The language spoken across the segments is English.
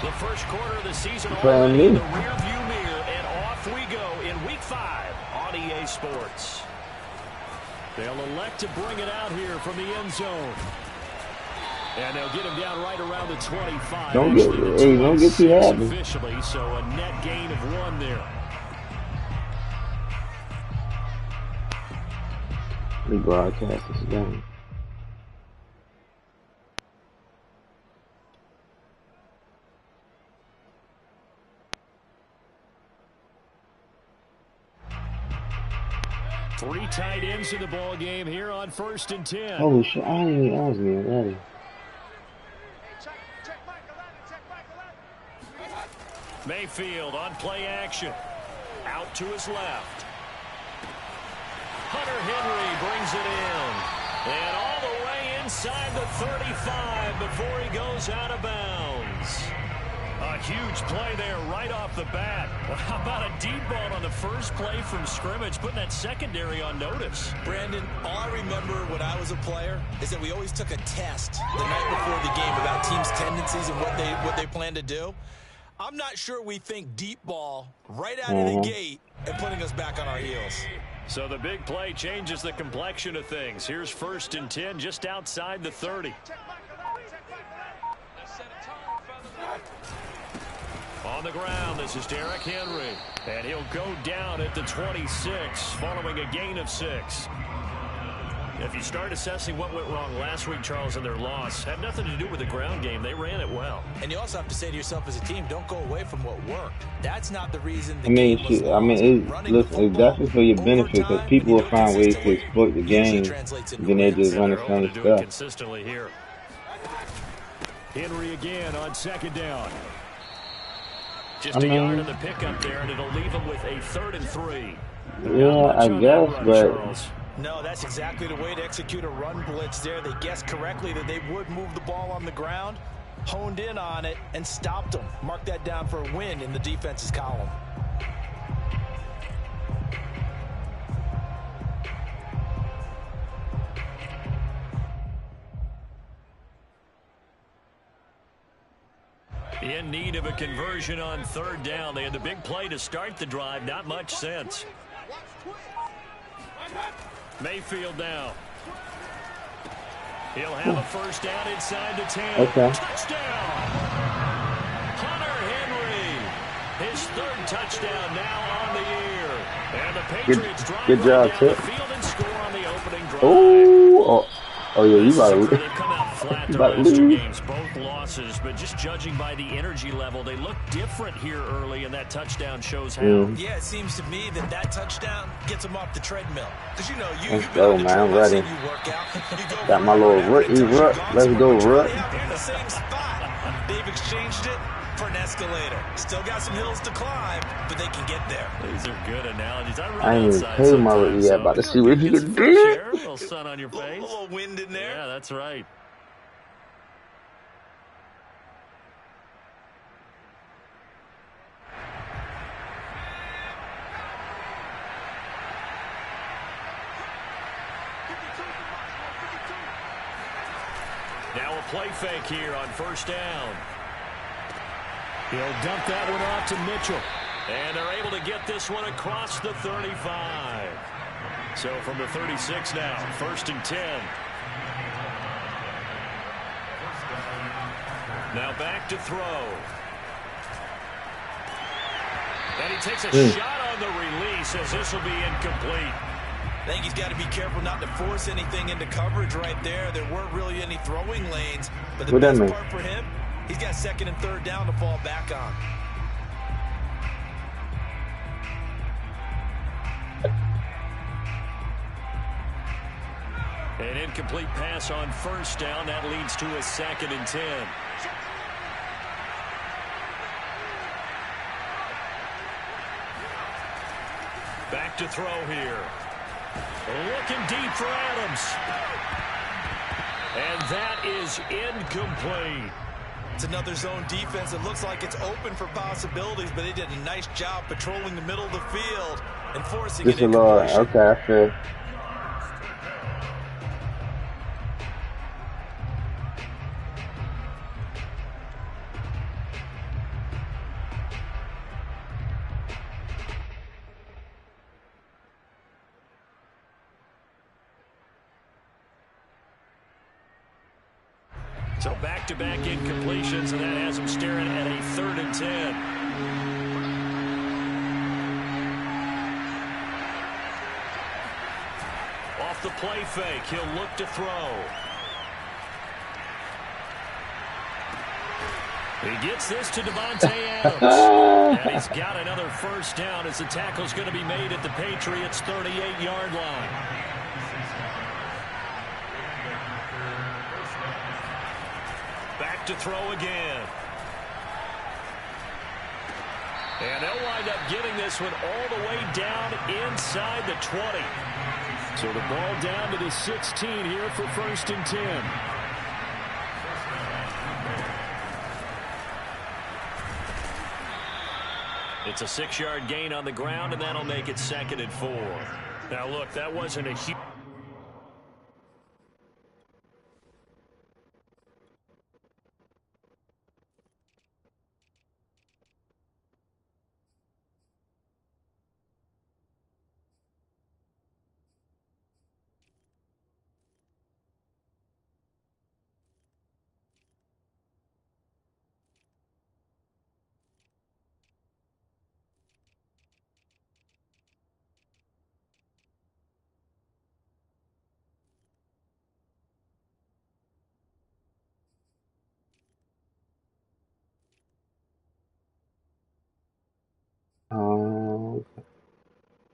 The first quarter of the season Playing already in me. the rearview mirror, and off we go in Week 5 on EA Sports. They'll elect to bring it out here from the end zone. And they'll get him down right around the 25. Don't get too happy. Officially, so a net gain of 1 there. We broadcast this game. Three tight ends in the ball game here on 1st and 10. Holy shit! I was being ready. Mayfield on play action. Out to his left. Hunter Henry brings it in. And all the way inside the 35 before he goes out of bounds. A huge play there right off the bat. Well, how about a deep ball on the first play from scrimmage, putting that secondary on notice? Brandon, all I remember when I was a player is that we always took a test the night before the game about teams' tendencies and what they plan to do. I'm not sure we think deep ball right out of the gate and putting us back on our heels. So the big play changes the complexion of things. Here's 1st and 10 just outside the 30. On the ground, this is Derrick Henry. And he'll go down at the 26 following a gain of 6. If you start assessing what went wrong last week, Charles, in their loss, had nothing to do with the ground game. They ran it well. And you also have to say to yourself as a team, don't go away from what worked. That's not the reason the game was lost. It's definitely for your benefit because people will find ways to exploit the game. Then they just run the same stuff. Consistently here. Henry again on 2nd down. Just a yard of the pickup there, and it'll leave him with a 3rd and 3. Yeah, I guess, but... No, that's exactly the way to execute a run blitz there. They guessed correctly that they would move the ball on the ground, honed in on it, and stopped them. Mark that down for a win in the defense's column. In need of a conversion on 3rd down. They had the big play to start the drive. Not much sense. Mayfield now. He'll have a 1st down inside the 10. Okay. Touchdown! Hunter Henry. His 3rd touchdown now on the year. And the Patriots drive good job, down Tip. the field and score on the opening drive. Oh yeah, you about to They've come out flat the last 2 games, both losses, but just judging by the energy level, they look different here early, and that touchdout shows how. Yeah, it seems to me that touchdown gets them off the treadmill. Because Let's go, man. I'm ready. Got my little rookie rut. Let's go, rut. In the same spot. They've exchanged it for an escalator. Still got some hills to climb, but they can get there. These are good analogies. I ain't even paid my rookie yet. About to see what he can do. A little sun on your face. A little wind in there. Yeah, that's right. Now a play fake here on 1st down. He'll dump that one off to Mitchell. And they're able to get this one across the 35. So from the 36 now, 1st and 10. Now back to throw. And he takes a shot on the release as this will be incomplete. I think he's got to be careful not to force anything into coverage right there. There weren't really any throwing lanes. But the best part for him, he's got 2nd and 3rd down to fall back on. An incomplete pass on 1st down. That leads to a 2nd and 10. Back to throw here. Looking deep for Adams. And that is incomplete. It's another zone defense. It looks like it's open for possibilities, but they did a nice job patrolling the middle of the field and forcing it into completion. Okay, I feel. So back-to-back incompletions, and that has him staring at a 3rd and 10. Off the play fake, he'll look to throw. He gets this to Devontae Adams. And he's got another first down as the tackle's going to be made at the Patriots' 38-yard line. Back to throw again. And they'll wind up getting this one all the way down inside the 20. So the ball down to the 16 here for 1st and 10. It's a 6-yard gain on the ground, and that'll make it 2nd and 4. Now, look, that wasn't a huge...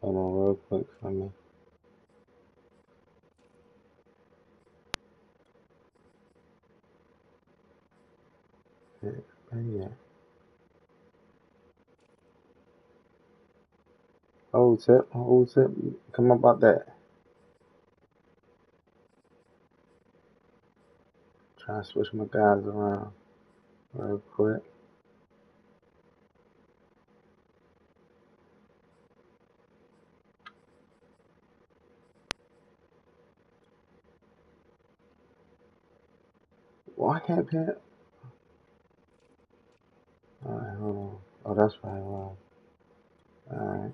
Hold on real quick for me. Yeah. Hold tip. Come about that. Try to switch my guys around real quick. Why can't Pat? Alright, hold on. Oh, that's right. Wow. Alright.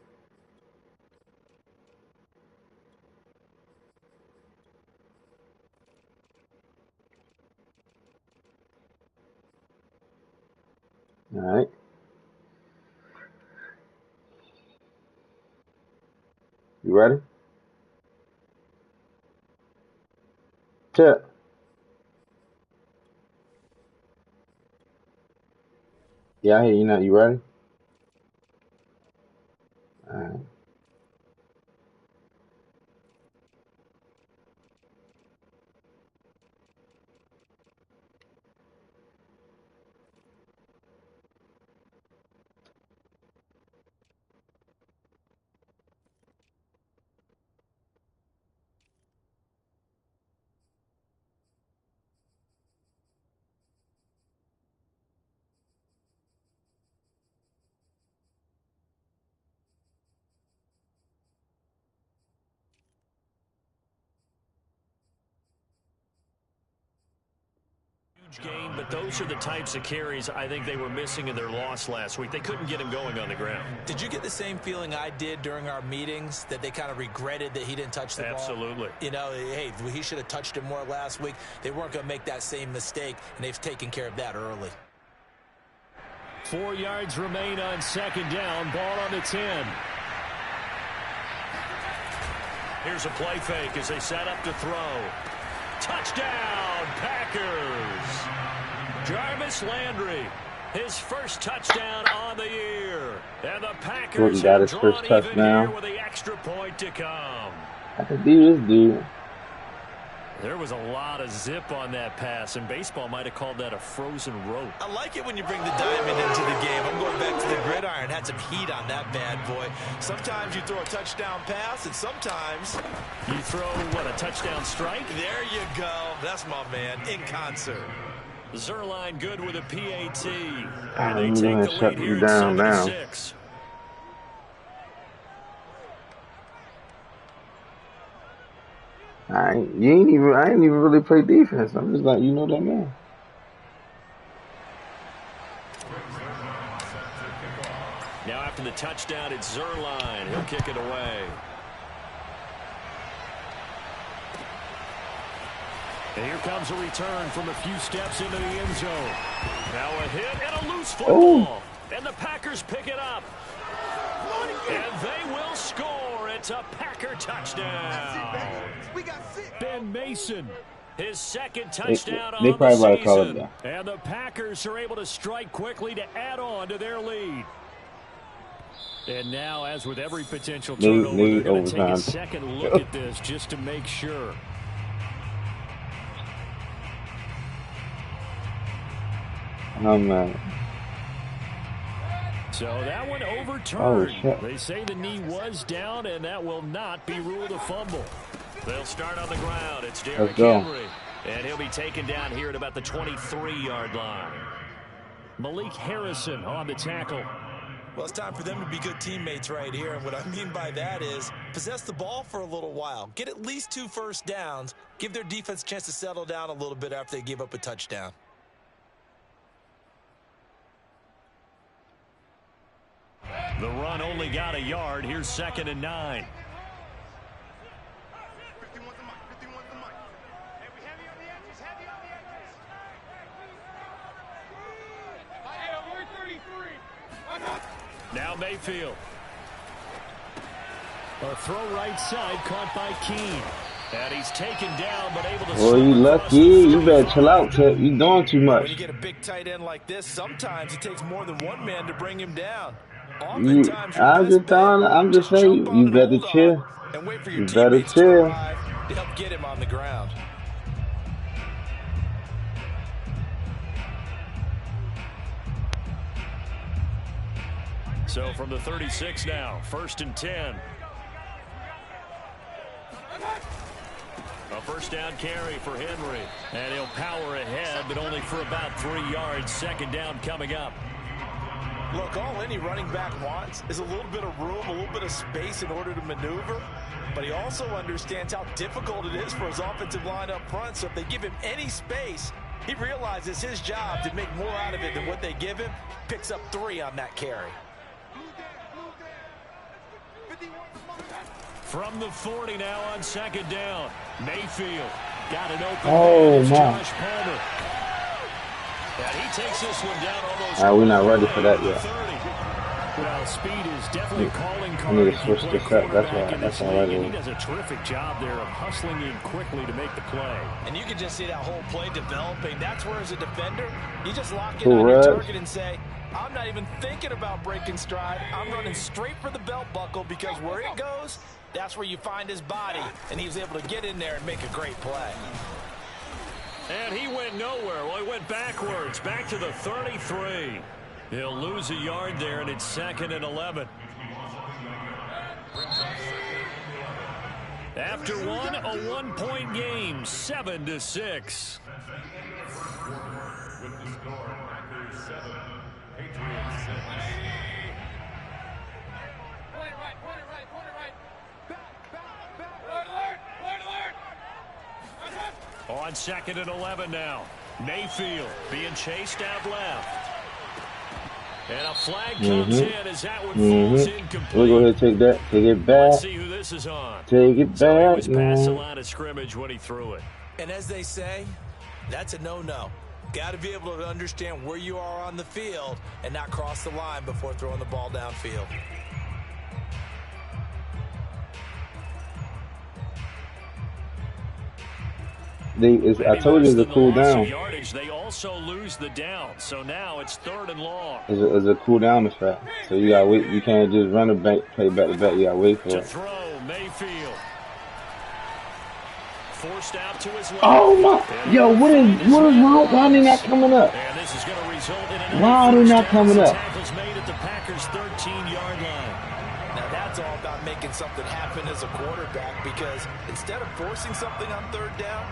Alright. You ready? Tip. Yeah, I hear you now. You ready? Alright. Game, but those are the types of carries I think they were missing in their loss last week. They couldn't get him going on the ground. Did you get the same feeling I did during our meetings, that they kind of regretted that he didn't touch the ball? Absolutely. You know, hey, he should have touched it more last week. They weren't going to make that same mistake, and they've taken care of that early. 4 yards remain on 2nd down. Ball on the 10. Here's a play fake as they set up to throw. Touchdown, Packers. Jarvis Landry, his first touchdown on the year. And the Packers got have his drawn first even touchdown. here with the extra point to come. I can do this, dude. There was a lot of zip on that pass, and baseball might have called that a frozen rope. I like it when you bring the diamond into the game. I'm going back to the gridiron. Had some heat on that bad boy. Sometimes you throw a touchdown pass, and sometimes you throw, what, a touchdown strike? There you go. That's my man, in concert. Zerline good with a PAT. I'm And they take gonna the shut lead you here down at now. 7-6. I ain't even really play defense. I'm just like, you know that man. Now after the touchdown, it's Zerline. He'll kick it away. And here comes a return from a few steps into the end zone. Now a hit and a loose Oh. football. And the Packers pick it up. And they will score. It's a Packer touchdown. Ben Mason, his second touchdown They on probably the about to call it season. down. And the Packers are able to strike quickly to add on to their lead. And now, as with every potential turnover, they're going to take a second look at this just to make sure. Oh, man. So that one overturned. Oh, shit. They say the knee was down, and that will not be ruled a fumble. They'll start on the ground. It's Derrick Henry. And he'll be taken down here at about the 23-yard line. Malik Harrison on the tackle. Well, it's time for them to be good teammates right here. And what I mean by that is possess the ball for a little while. Get at least 2 first downs. Give their defense a chance to settle down a little bit after they give up a touchdown. The run only got a yard. Here's 2nd and 9. Now Mayfield. A throw right side caught by Keene. And he's taken down but able to... Oh, you lucky. You better chill out, Tip. You doing too much. When you get a big tight end like this, sometimes it takes more than one man to bring him down. I'm just saying, you better chill. And wait for your you better teammates chill. to arrive to help get him on the ground. So from the 36 now, 1st and 10. A first down carry for Henry. And he'll power ahead, but only for about 3 yards. 2nd down coming up. Look, all any running back wants is a little bit of room, a little bit of space in order to maneuver. But he also understands how difficult it is for his offensive line up front. So if they give him any space, he realizes his job to make more out of it than what they give him. Picks up 3 on that carry. From the 40 now on 2nd down. Mayfield got an open man. Josh Palmer. And he takes this one down almost. We're not ready for that yet. Well, speed is definitely calling I card. need to switch this up. That's all right. He does a terrific job there of hustling in quickly to make the play. And you can just see that whole play developing. That's where, as a defender, you just lock in on your target and say, I'm not even thinking about breaking stride. I'm running straight for the belt buckle because where it goes, that's where you find his body. And he was able to get in there and make a great play. And he went nowhere. Well, he went backwards, back to the 33. He'll lose a yard there, and it's 2nd and 11. After one, a 1-point game, 7-6. With the score, Packers 7, Patriots 6. On 2nd and 11 now. Mayfield being chased out left. And a flag comes in as that one falls incomplete. We'll go ahead and take that. Take it back. Let's see who this is on. Take it So back. he was past the line of scrimmage when he threw it. And as they say, that's a no-no. Got to be able to understand where you are on the field and not cross the line before throwing the ball downfield. I told you it's a cool down. Yardage, they also lose the down. So now it's 3rd and long. It's a cool down effect. So you gotta wait. You can't just run a back, play back to back. You gotta wait for To it. throw, Mayfield. Forced out to his left. Oh my! Yo, what is wrong? Why are they not coming up? And this is going to result in another Why are they not first coming down. up? Tackles made at the Packers' 13-yard line. Now that's all about making something happen as a quarterback, because instead of forcing something on 3rd down,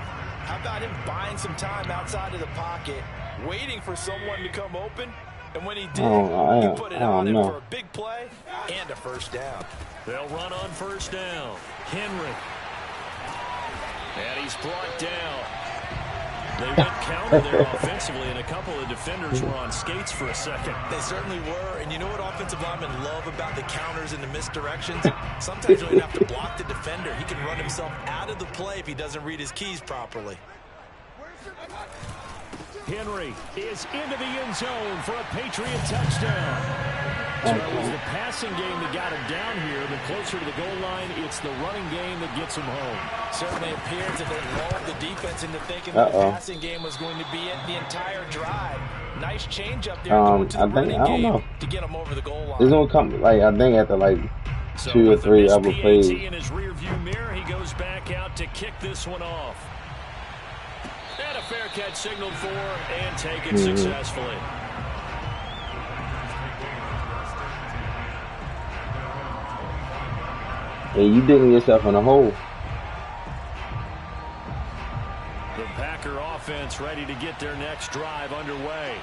how about him buying some time outside of the pocket, waiting for someone to come open, and when he did, he put it on him for a big play and a first down. They'll run on 1st down. Henry. And he's brought down. They went counter there offensively, and a couple of defenders were on skates for a second. They certainly were, and you know what offensive linemen love about the counters and the misdirections? Sometimes you don't have to block the defender. He can run himself out of the play if he doesn't read his keys properly. Henry is into the end zone for a Patriot touchdown. So it was the passing game that got him down here. The closer to the goal line, it's the running game that gets him home. Certainly appears that they lulled the defense into thinking that the passing game was going to be it the entire drive. Nice change up there going to the running game to get him over the goal line. It's gonna come like I think after like so 2 or 3 other plays. in his rearview mirror, he goes back out to kick this one off. And a fair catch signaled for and taken successfully. And you digging yourself in a hole. The Packer offense ready to get their next drive underway.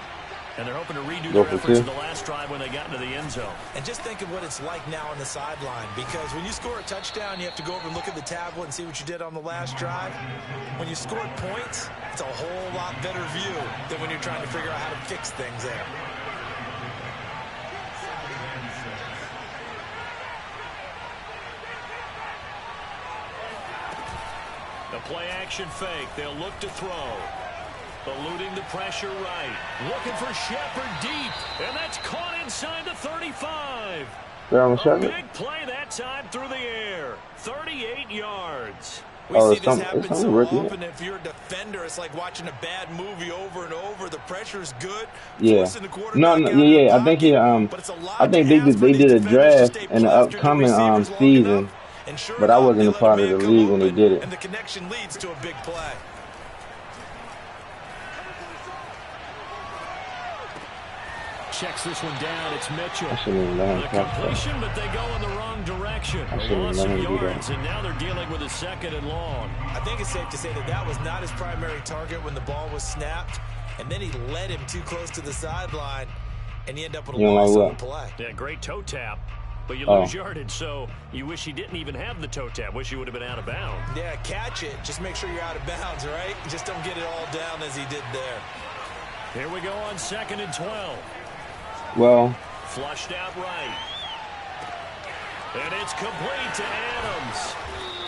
And they're hoping to redo their efforts in the last drive when they got into the end zone. And just think of what it's like now on the sideline. Because when you score a touchdown, you have to go over and look at the tablet and see what you did on the last drive. When you scored points, it's a whole lot better view than when you're trying to figure out how to fix things there. The play-action fake. They'll look to throw. Eluding the pressure right. Looking for Shepard deep. And that's caught inside the 35. A big play that time through the air. 38 yards. We see this happen so often. If you're a defender, it's like watching a bad movie over and over. The pressure's good. Yeah. Yeah. I think I think they did a draft in the upcoming season. But I wasn't a part of the league when they did it. And the connection leads to a big play. Checks this one down. It's Mitchell. The completion, but they go in the wrong direction. A loss of yards, and now they're dealing with a 2nd and long. I think it's safe to say that that was not his primary target when the ball was snapped, and then he led him too close to the sideline, and he ended up with a loss on the play. Yeah, great toe tap. But you lose yardage, so you wish he didn't even have the toe tap. Wish he would have been out of bounds. Yeah, catch it. Just make sure you're out of bounds, right? Just don't get it all down as he did there. Here we go on 2nd and 12. Well. Flushed out right. And it's complete to Adams.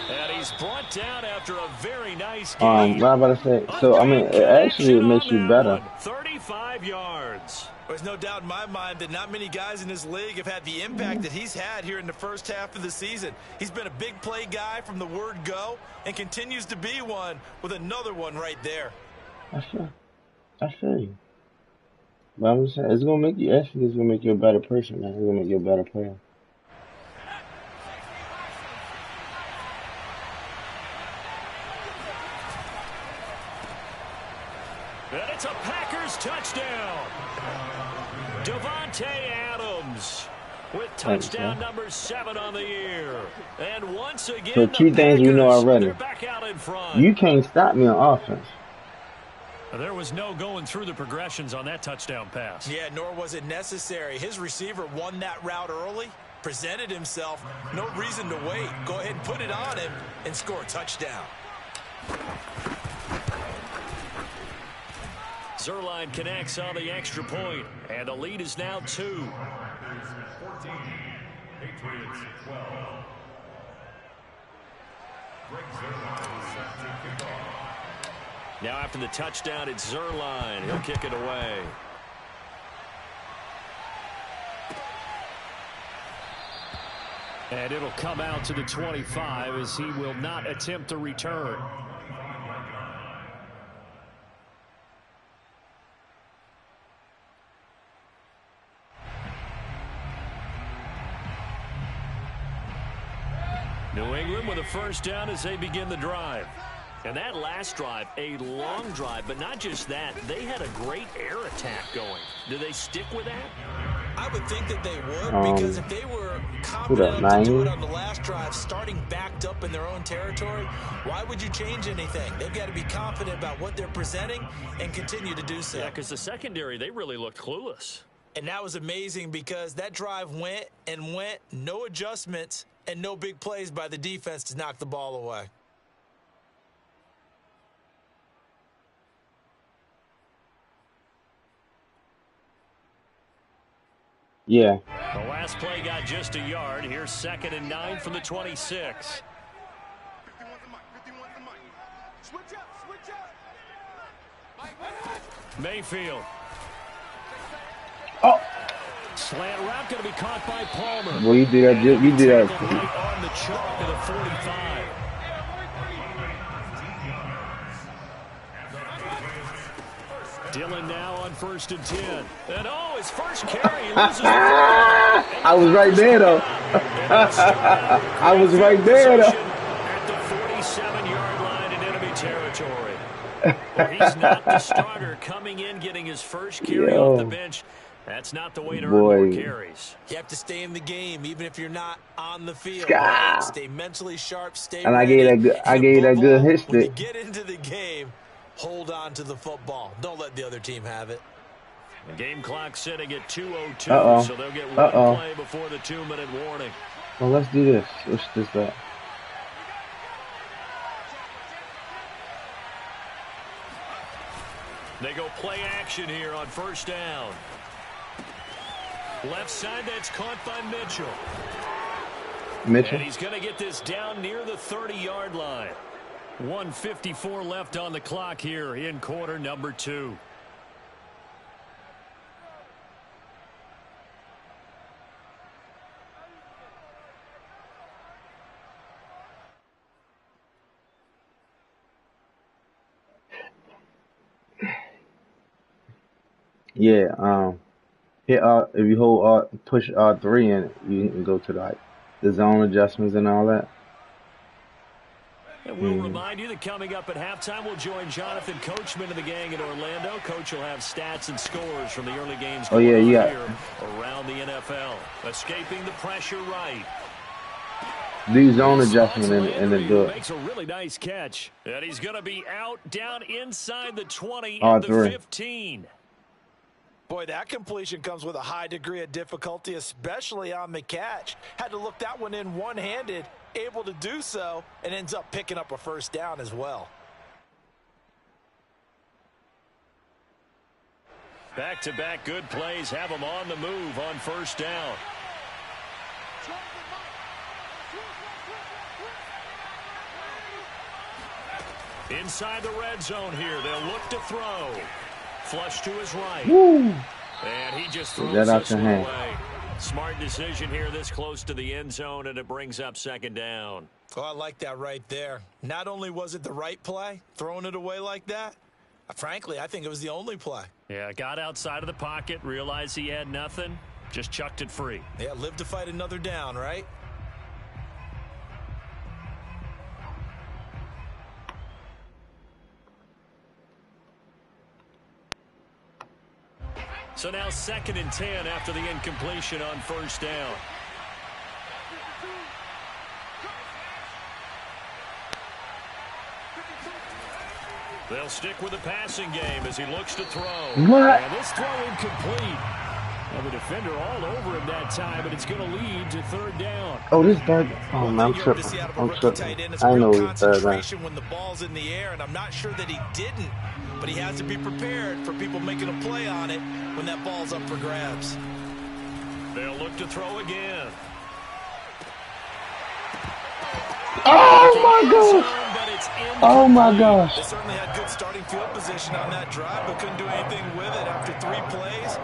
And he's brought down after a very nice game. What I'm about to say. So, I mean, it makes you better. 35 yards. There's no doubt in my mind that not many guys in this league have had the impact that he's had here in the first half of the season. He's been a big play guy from the word go and continues to be one with another one right there. I feel you. But I'm just saying, it's going to make you, actually, it's going to make you a better person, man. It's going to make you a better player. And it's a Packers touchdown. Davante Adams with touchdown number 7 on the year. And once again, so 2 things we know already. Back out in front. You can't stop me on offense. There was no going through the progressions on that touchdown pass. Yeah, nor was it necessary. His receiver won that route early, presented himself. No reason to wait. Go ahead and put it on him and score a touchdown. Zerline connects on the extra point, and the lead is now 2. 14, Patriots 12. Greg Zerline is set to kick off. Now after the touchdown, it's Zerline. He'll kick it away. And it'll come out to the 25 as he will not attempt a return. New England with a first down as they begin the drive. And that last drive, a long drive, but not just that. They had a great air attack going. Do they stick with that? I would think that they would, because if they were confident enough to do it on the last drive, starting backed up in their own territory, why would you change anything? They've got to be confident about what they're presenting and continue to do so. Yeah, because the secondary, they really looked clueless. And that was amazing because that drive went and went, no adjustments, and no big plays by the defense to knock the ball away. Yeah. The last play got just a yard. Here's 2nd and 9 from the 26. Mayfield. Oh. Slant route going to be caught by Palmer. Well, you did that. You did that. Right on the chalk of the 45. Dillon now on 1st and 10. And oh, his first carry, he loses the ball. I was right there, though. I was right there, though. At the 47-yard line in enemy territory. Well, he's not the starter coming in, getting his first carry off the bench. That's not the way to earn more carries. You have to stay in the game, even if you're not on the field. Right? Stay mentally sharp, stay and ready. I gave that good hit When you stick. get into the game, hold on to the football. Don't let the other team have it. The game clock sitting at 2:02, so they'll get one play before the 2-minute warning. Well, let's do this. Let's just that. They go play action here on 1st down. Left side, that's caught by Mitchell. Mitchell. And he's going to get this down near the 30-yard line. 1:54 left on the clock here in quarter number 2. Yeah, hit if you hold push R3 and you can go to the zone adjustments and all that. And we'll remind you that coming up at halftime, we'll join Jonathan Coachman and the gang in Orlando. Coach will have stats and scores from the early games going on here around the NFL. Escaping the pressure right. These zone adjustments and the do it. Makes a really nice catch. And he's going to be out down inside the 20 at the 15. Boy, that completion comes with a high degree of difficulty, especially on the catch. Had to look that one in one-handed, able to do so, and ends up picking up a first down as well. Back-to-back good plays have them on the move on 1st down. Inside the red zone here, they'll look to throw. Flush to his right. Woo. And he just throws this one away. Smart decision here this close to the end zone, and it brings up 2nd down. Oh, I like that right there. Not only was it the right play, throwing it away like that, frankly, I think it was the only play. Yeah, got outside of the pocket, realized he had nothing, just chucked it free. Yeah, live to fight another down, right? So now 2nd and 10 after the incompletion on 1st down. They'll stick with the passing game as he looks to throw. What? And this throw incomplete. And the defender all over him that time, but it's going to lead to 3rd down. Oh, this third. Oh, man, I'm tripping. I know it's third down. When the ball's in the air, and I'm not sure that he didn't, but he has to be prepared for people making a play on it when that ball's up for grabs. They'll look to throw again. Oh, my gosh. Oh, my gosh. They certainly had good starting field position on that drive, but couldn't do anything with it after 3 plays.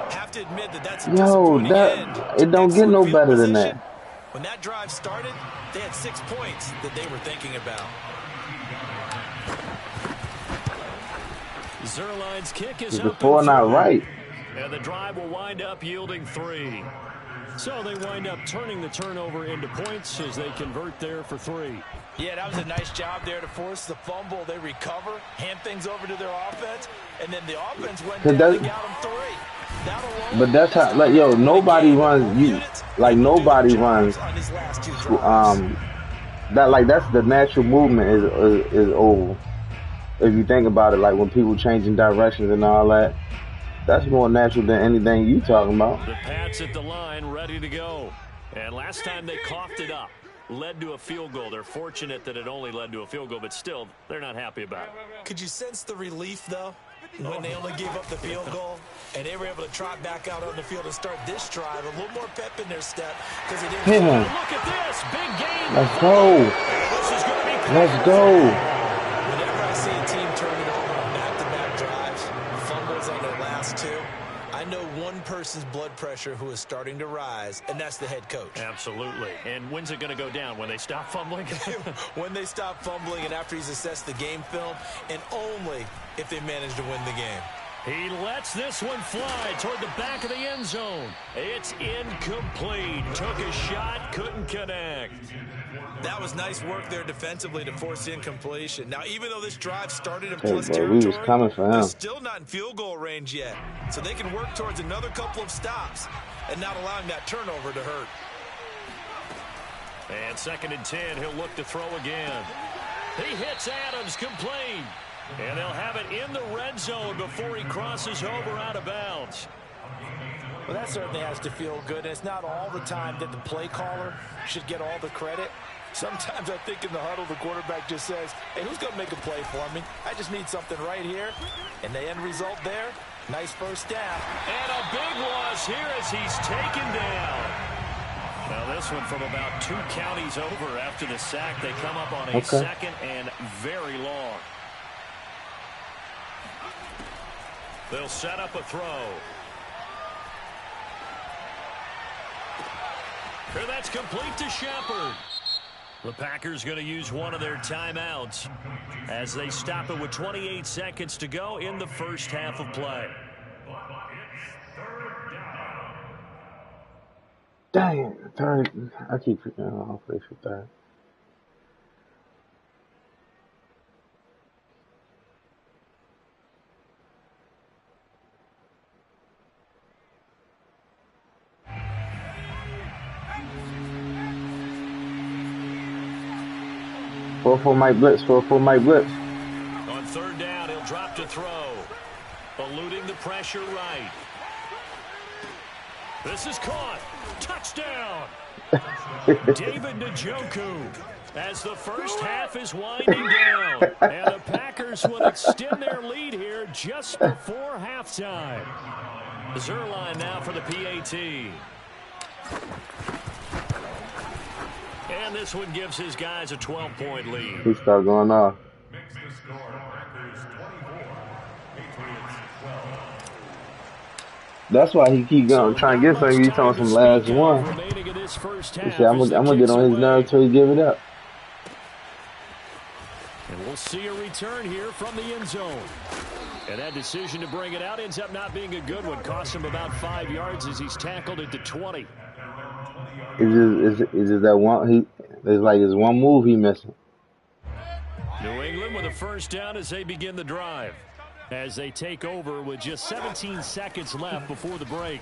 Have to admit that that's a disappointing end. It don't get no better than that. When that drive started, they had 6 points that they were thinking about. Zerline's kick is The 4 not right. And the drive will wind up yielding 3. So they wind up turning the turnover into points as they convert there for 3. Yeah, that was a nice job there to force the fumble. They recover, hand things over to their offense, and then the offense went down and got them 3. But that's how, like, yo, nobody runs. Nobody runs. That's the natural movement is over. If you think about it, like when people changing directions and all that, that's more natural than anything you talking about. The Pats at the line, ready to go. And last time they coughed it up, led to a field goal. They're fortunate that it only led to a field goal, but still, they're not happy about it. Could you sense the relief, though, when they only gave up the field goal and they were able to trot back out on the field and start this drive? A little more pep in their step because they didn't. Look at this, big game. Let's go. This is going to be Let's go. Whenever I see a team turn it over on back-to-back drives, know one person's blood pressure who is starting to rise, and that's the head coach. Absolutely. And when's it going to go down? When they stop fumbling? When they stop fumbling and after he's assessed the game film, and only if they manage to win the game. He lets this one fly toward the back of the end zone. It's incomplete. Took a shot, couldn't connect. That was nice work there defensively to force the incompletion. Now, even though this drive started in Hey, plus bro, we was territory, coming for they're him. still not in field goal range yet. So they can work towards another couple of stops and not allowing that turnover to hurt. And 2nd and 10, he'll look to throw again. He hits Adams complete. And they'll have it in the red zone before he crosses over out of bounds. Well, that certainly has to feel good. And it's not all the time that the play caller should get all the credit. Sometimes I think in the huddle, the quarterback just says, hey, who's going to make a play for me? I just need something right here. And the end result there, nice first down. And a big loss here as he's taken down. Now this one from about 2 counties over after the sack. They come up on a second and very long. They'll set up a throw. And that's complete to Shepard. The Packers going to use one of their timeouts as they stop it with 28 seconds to go in the first half of play. Dang it, third. I keep forgetting. I'll play for third. Four Mike Blitz. 4-4 Mike Blitz. On 3rd down, he'll drop to throw. Eluding the pressure right. This is caught. Touchdown. David Njoku as the first half is winding down. And the Packers will extend their lead here just before halftime. Zerline now for the PAT. And this one gives his guys a 12-point lead. He started going off. Makes the score Packers 24, Patriots 12. That's why he keep going, trying to get something. He's on some last one. He said, I'm gonna get on his nerve till he give it up. And we'll see a return here from the end zone. And that decision to bring it out ends up not being a good one. Cost him about 5 yards as he's tackled at the 20. It's just that one. It's like it's one move he missing. New England with a first down as they begin the drive. As they take over with just 17 seconds left before the break.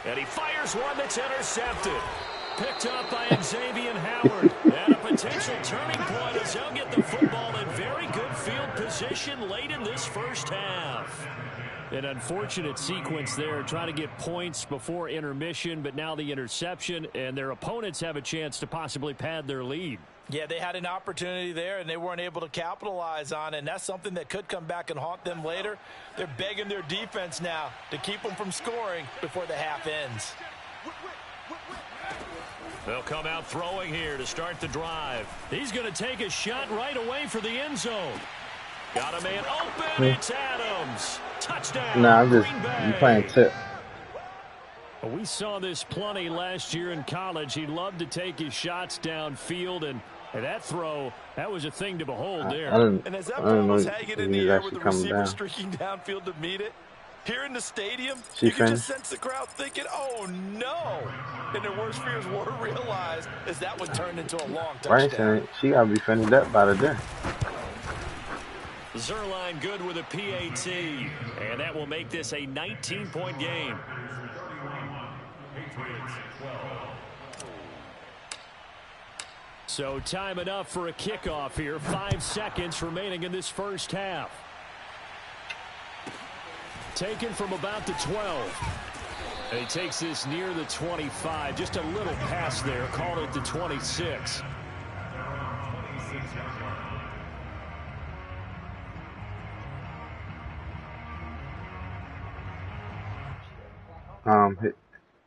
And he fires one that's intercepted. Picked up by Xavier Howard. And a potential turning point as they'll get the football in very good field position late in this first half. An unfortunate sequence there, trying to get points before intermission, but now the interception, and their opponents have a chance to possibly pad their lead. Yeah, they had an opportunity there, and they weren't able to capitalize on it, and that's something that could come back and haunt them later. They're begging their defense now to keep them from scoring before the half ends. They'll come out throwing here to start the drive. He's going to take a shot right away for the end zone. Got a man open. It's Adams. Touchdown. Nah, I'm playing tip. We saw this plenty last year in college. He loved to take his shots downfield, and that throw, that was a thing to behold there. And as that ball was hanging in the air with the receiver streaking downfield to meet it, here in the stadium, you can just sense the crowd thinking, oh, no. And their worst fears were realized as that one turned into a long touchdown. Right, she got to be finished up by the day. Zerline good with a PAT, and that will make this a 19-point game. So time enough for a kickoff here. 5 seconds remaining in this first half. Taken from about the 12. And he takes this near the 25. Just a little pass there. Called it the 26.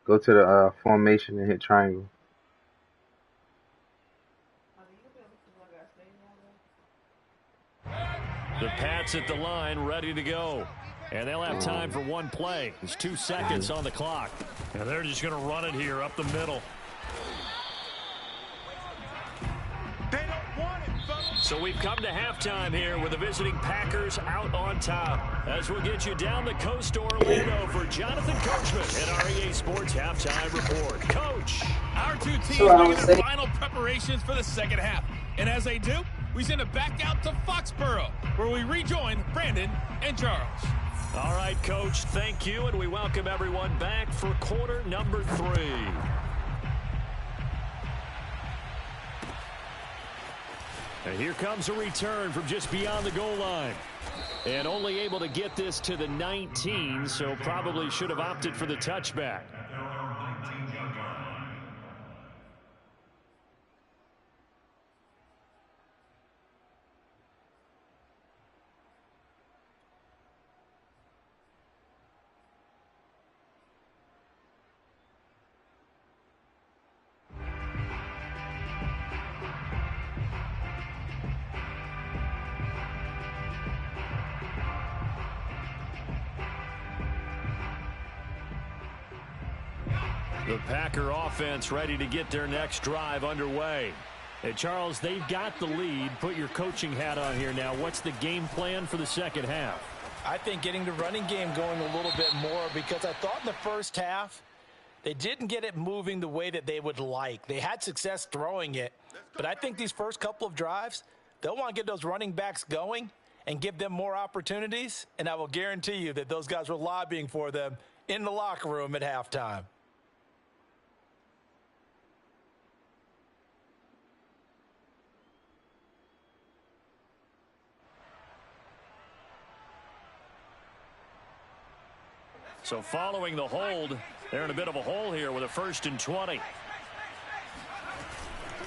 Go to the formation and hit triangle. The Pats at the line, ready to go. And they'll have time for one play. There's 2 seconds on the clock. And they're just going to run it here up the middle. They don't want it, folks. So we've come to halftime here with the visiting Packers out on top. As we'll get you down the coast to Orlando for Jonathan Coachman at our EA Sports Halftime Report. Coach. Our two teams making their final preparations for the second half. And as they do, we send it back out to Foxborough, where we rejoin Brandon and Charles. All right, Coach, thank you, and we welcome everyone back for quarter number 3. And here comes a return from just beyond the goal line. And only able to get this to the 19, so probably should have opted for the touchback. The Packer offense ready to get their next drive underway. Hey, Charles, they've got the lead. Put your coaching hat on here now. What's the game plan for the second half? I think getting the running game going a little bit more, because I thought in the first half they didn't get it moving the way that they would like. They had success throwing it, but I think these first couple of drives, they'll want to get those running backs going and give them more opportunities, and I will guarantee you that those guys were lobbying for them in the locker room at halftime. So following the hold, they're in a bit of a hole here with a 1st and 20.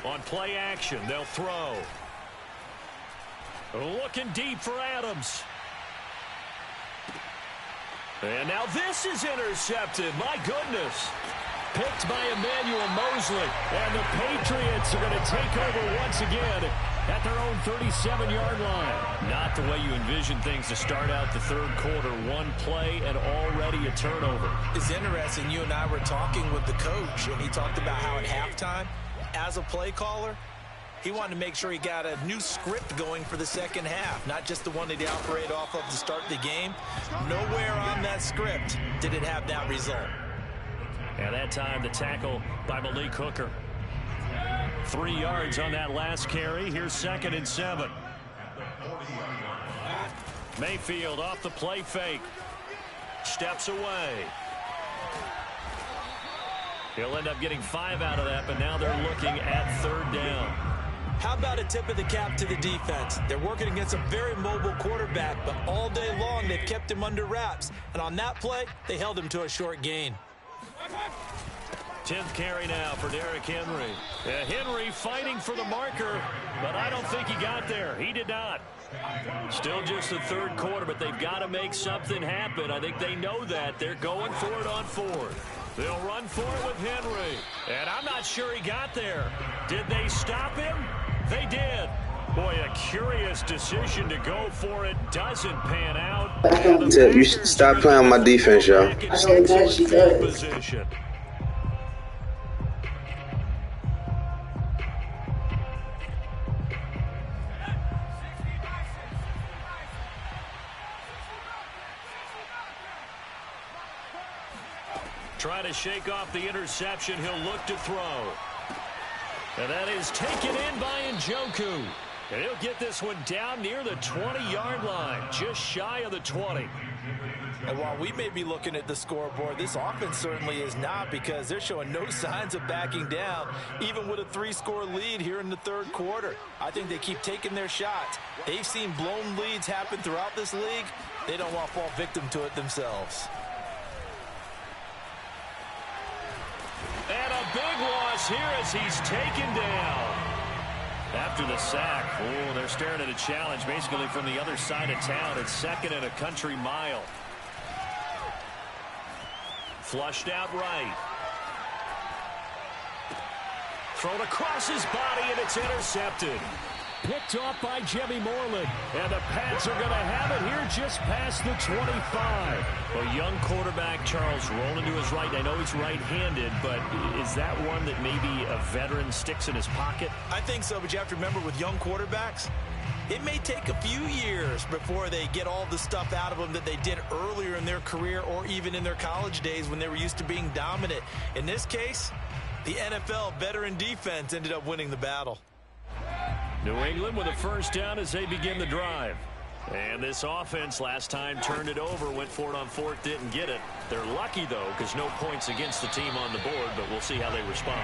On play action, they'll throw. Looking deep for Adams. And now this is intercepted. My goodness. Picked by Emmanuel Mosley. And the Patriots are going to take over once again at their own 37-yard line. Not the way you envision things to start out the third quarter. One play and already a turnover. It's interesting. You and I were talking with the coach, and he talked about how at halftime, as a play caller, he wanted to make sure he got a new script going for the second half, not just the one that he operated off of to start the game. Nowhere on that script did it have that result. And that time, the tackle by Malik Hooker. 3 yards on that last carry. Here's 2nd and 7. Mayfield off the play fake. Steps away. He'll end up getting 5 out of that, but now they're looking at 3rd down. How about a tip of the cap to the defense? They're working against a very mobile quarterback, but all day long they've kept him under wraps. And on that play, they held him to a short gain. 10th carry now for Derrick Henry. Henry fighting for the marker, but I don't think he got there. He did not. Still just the third quarter, but they've got to make something happen. I think they know that. They're going for it on 4th. They'll run for it with Henry. And I'm not sure he got there. Did they stop him? They did. Boy, a curious decision to go for it. Doesn't pan out. You should stop playing on my defense, y'all. Position. Trying to shake off the interception. He'll look to throw. And that is taken in by Njoku. And he'll get this one down near the 20-yard line, just shy of the 20. And while we may be looking at the scoreboard, this offense certainly is not, because they're showing no signs of backing down, even with a 3-score lead here in the third quarter. I think they keep taking their shots. They've seen blown leads happen throughout this league. They don't want to fall victim to it themselves. And a big loss here as he's taken down. After the sack, they're staring at a challenge basically from the other side of town. It's 2nd and a country mile. Flushed out right. Thrown across his body, and it's intercepted. picked off by Jimmy Moreland. And the Pats are going to have it here just past the 25. A young quarterback, Charles, rolling to his right. I know he's right-handed, but is that one that maybe a veteran sticks in his pocket? I think so, but you have to remember with young quarterbacks, it may take a few years before they get all the stuff out of them that they did earlier in their career or even in their college days when they were used to being dominant. In this case, the NFL veteran defense ended up winning the battle. New England with a first down as they begin the drive. And this offense last time turned it over, went for it on fourth, didn't get it. They're lucky, though, because no points against the team on the board, but we'll see how they respond.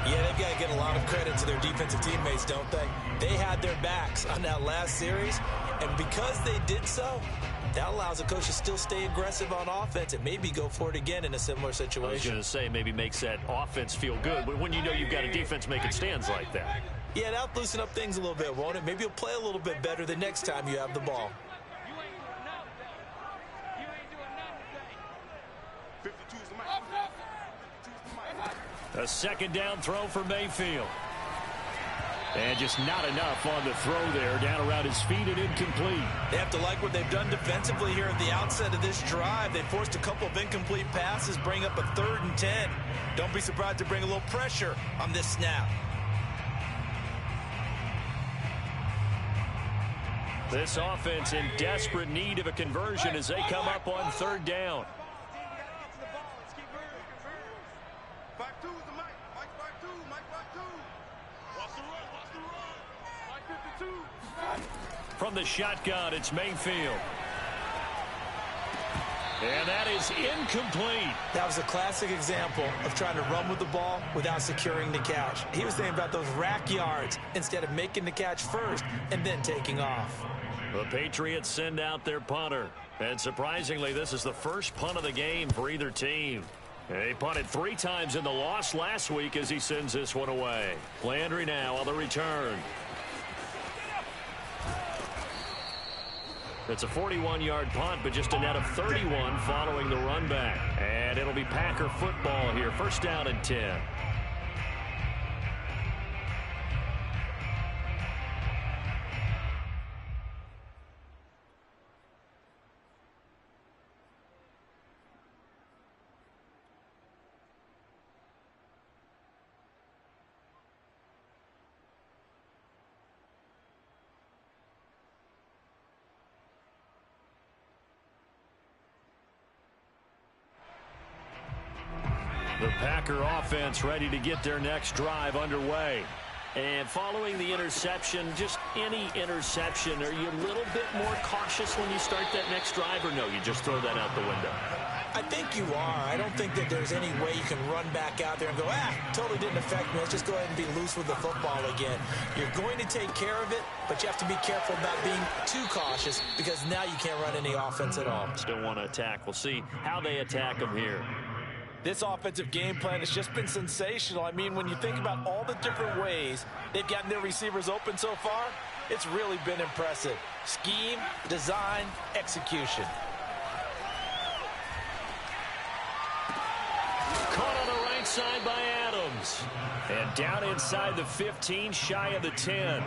Yeah, they've got to get a lot of credit to their defensive teammates, don't they? They had their backs on that last series, and because they did so, that allows the coach to still stay aggressive on offense and maybe go for it again in a similar situation. I was going to say, maybe makes that offense feel good, but when you know you've got a defense making stands like that. Yeah, that'll loosen up things a little bit, won't it? Maybe you'll play a little bit better the next time you have the ball. A second down throw for Mayfield. And just not enough on the throw there. Down around his feet and incomplete. They have to like what they've done defensively here at the outset of this drive. They forced a couple of incomplete passes, bring up a 3rd and 10. Don't be surprised to bring a little pressure on this snap. This offense in desperate need of a conversion as they come up on 3rd down. From the shotgun, it's Mayfield. And that is incomplete. That was a classic example of trying to run with the ball without securing the catch. He was thinking about those rack yards instead of making the catch first and then taking off. The Patriots send out their punter. And surprisingly, this is the first punt of the game for either team. They punted 3 times in the loss last week as he sends this one away. Landry now on the return. It's a 41-yard punt, but just a net of 31 following the run back. And it'll be Packer football here. First down and 10. The Packer offense ready to get their next drive underway. And following the interception, just any interception, are you a little bit more cautious when you start that next drive, or no, you just throw that out the window? I think you are. I don't think that there's any way you can run back out there and go, totally didn't affect me. Let's just go ahead and be loose with the football again. You're going to take care of it, but you have to be careful about being too cautious because now you can't run any offense at all. Still want to attack. We'll see how they attack them here. This offensive game plan has just been sensational. I mean, when you think about all the different ways they've gotten their receivers open so far, it's really been impressive. Scheme, design, execution. Caught on the right side by Adams. And down inside the 15, shy of the 10.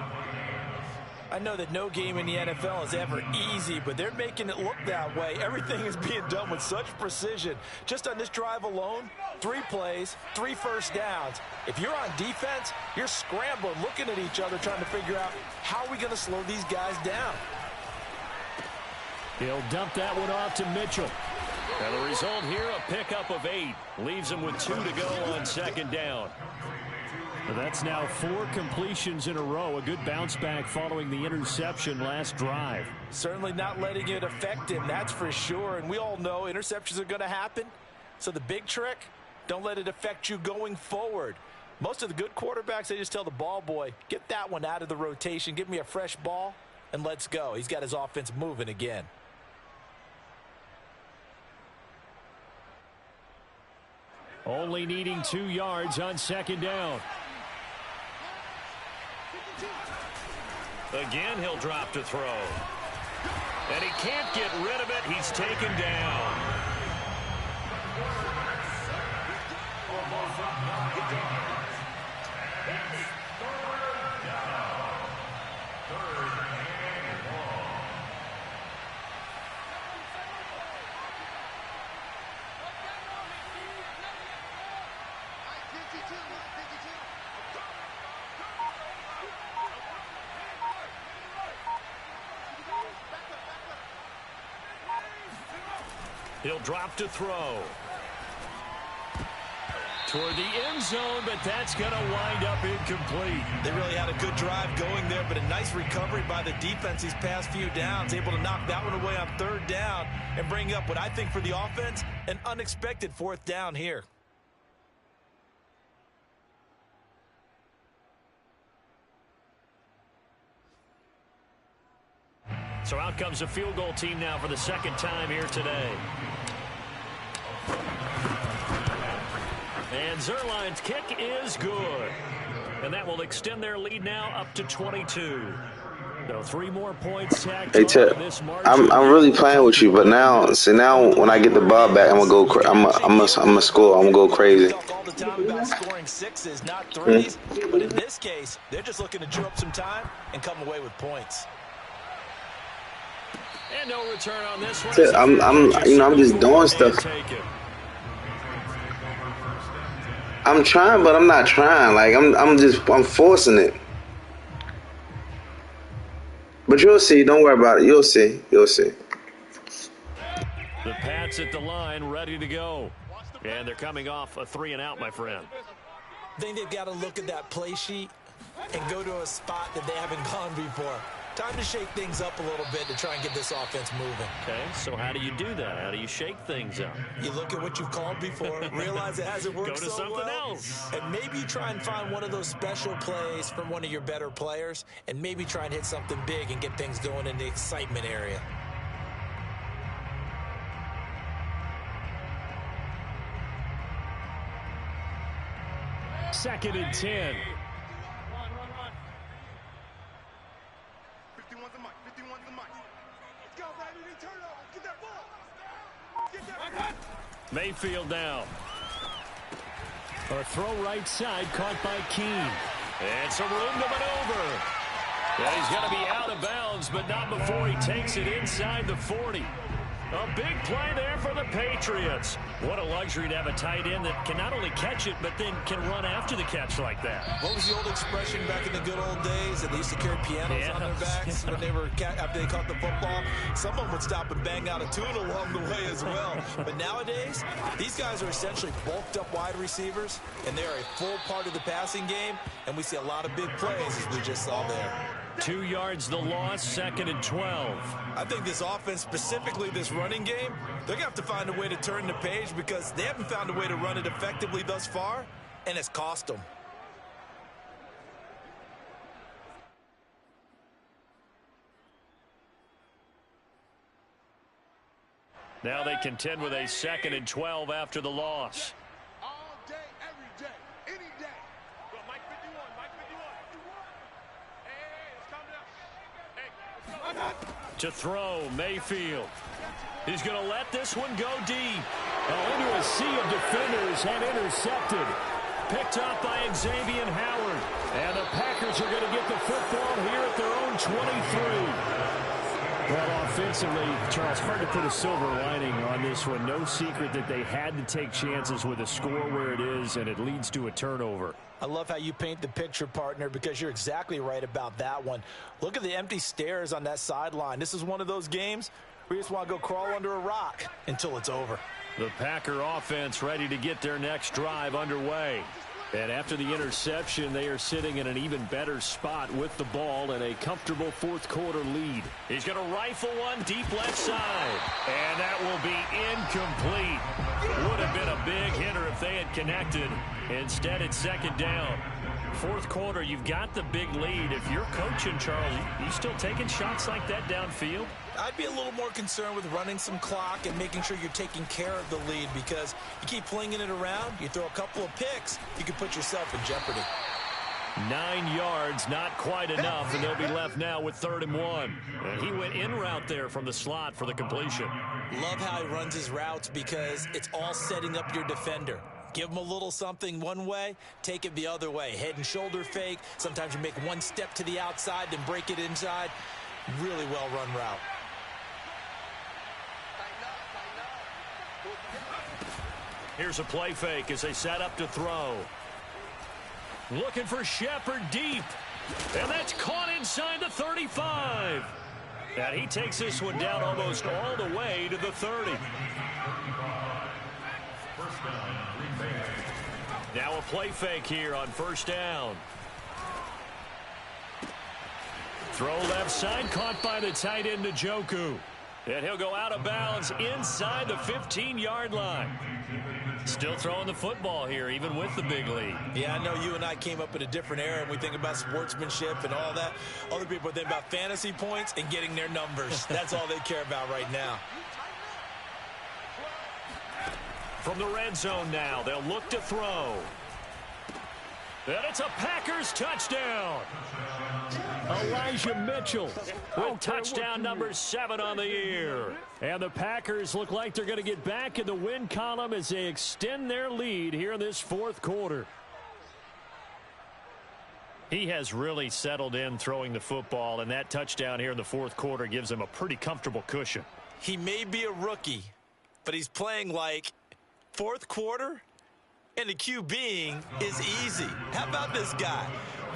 I know that no game in the NFL is ever easy, but they're making it look that way. Everything is being done with such precision. Just on this drive alone, 3 plays, 3 first downs. If you're on defense, you're scrambling, looking at each other, trying to figure out how are we going to slow these guys down. He'll dump that one off to Mitchell. And the result here, a pickup of 8. Leaves him with 2 to go on second down. That's now 4 completions in a row. A good bounce back following the interception last drive. Certainly not letting it affect him, that's for sure. And we all know interceptions are going to happen. So the big trick, don't let it affect you going forward. Most of the good quarterbacks, they just tell the ball boy, get that one out of the rotation, give me a fresh ball, and let's go. He's got his offense moving again. Only needing 2 yards on second down. Again, he'll drop to throw. And he can't get rid of it. He's taken down. He'll drop to throw. Toward the end zone, but that's going to wind up incomplete. They really had a good drive going there, but a nice recovery by the defense these past few downs, able to knock that one away on 3rd down and bring up what I think for the offense, an unexpected 4th down here. So out comes a field goal team now for the 2nd time here today. And Zerline's kick is good. And that will extend their lead now up to 22. So 3 more points tacked Hey, on this margin. I'm really playing with you, but now when I get the ball back, I'm gonna go. I'm gonna score. I'm gonna go crazy. All the time about scoring 6s, not 3s. But in this case, they're just looking to chew up some time and come away with points. And no return on this one. I'm just doing stuff. I'm trying, but I'm not trying. Like I'm forcing it. But you'll see. Don't worry about it. You'll see. You'll see. The Pats at the line, ready to go. And they're coming off a 3-and-out, my friend. I think they've got to look at that play sheet and go to a spot that they haven't gone before. Time to shake things up a little bit to try and get this offense moving. Okay, so how do you do that? How do you shake things up? You look at what you've called before, realize it hasn't worked Go to so something well, else. and maybe try and find one of those special plays from one of your better players, and maybe try and hit something big and get things going in the excitement area. Second and 10. 51's the mic. 51's the mic. Let's go, baby. Turn over. Get that ball. Get that ball. Mayfield now. A throw right side, caught by Keene. And some room to maneuver. And he's going to be out of bounds, but not before he takes it inside the 40. A big play there for the Patriots. What a luxury to have a tight end that can not only catch it, but then can run after the catch like that. What was the old expression back in the good old days that they used to carry pianos on their backs when they were after they caught the football? Someone would stop and bang out a tune along the way as well. But nowadays, these guys are essentially bulked up wide receivers, and they are a full part of the passing game, and we see a lot of big plays as we just saw there. 2 yards the loss, 2nd and 12. I think this offense, specifically this running game, they're going to have to find a way to turn the page because they haven't found a way to run it effectively thus far, and it's cost them. Now they contend with a 2nd and 12 after the loss. All day, every day, any day. Well, Mike 51, Mike 51. Hey, let's calm down. Hey, To throw, Mayfield. He's going to let this one go deep. Into a sea of defenders and intercepted. Picked up by Xavier Howard. And the Packers are going to get the football here at their own 23. Well, offensively, Charles, hard to put a silver lining on this one. No secret that they had to take chances with a score where it is, and it leads to a turnover. I love how you paint the picture, partner, because you're exactly right about that one. Look at the empty stares on that sideline. This is one of those games where you just want to go crawl under a rock until it's over. The Packer offense ready to get their next drive underway. And after the interception, they are sitting in an even better spot with the ball and a comfortable fourth-quarter lead. He's going to rifle one deep left side. And that will be incomplete. Would have been a big hitter if they had connected. Instead, it's 2nd down. Fourth quarter, you've got the big lead. If you're coaching, Charles, you still taking shots like that downfield? I'd be a little more concerned with running some clock and making sure you're taking care of the lead because you keep flinging it around, you throw a couple of picks, you can put yourself in jeopardy. 9 yards, not quite enough, and they'll be left now with 3rd and 1. And he went in route there from the slot for the completion. Love how he runs his routes because it's all setting up your defender. Give them a little something one way, take it the other way. Head and shoulder fake. Sometimes you make one step to the outside, then break it inside. Really well-run route. Here's a play fake as they set up to throw. Looking for Shepard deep. And that's caught inside the 35. And he takes this one down almost all the way to the 30. Now a play fake here on first down. Throw left side, caught by the tight end Njoku. And he'll go out of bounds inside the 15-yard line. Still throwing the football here, even with the big lead. Yeah, I know you and I came up in a different era, and we think about sportsmanship and all that. Other people think about fantasy points and getting their numbers. That's all they care about right now. From the red zone now, they'll look to throw. And it's a Packers touchdown. Elijah Mitchell with touchdown number 7 on the year. And the Packers look like they're going to get back in the win column as they extend their lead here in this fourth quarter. He has really settled in throwing the football, and that touchdown here in the fourth quarter gives him a pretty comfortable cushion. He may be a rookie, but he's playing like fourth quarter, and the QBing is easy. How about this guy?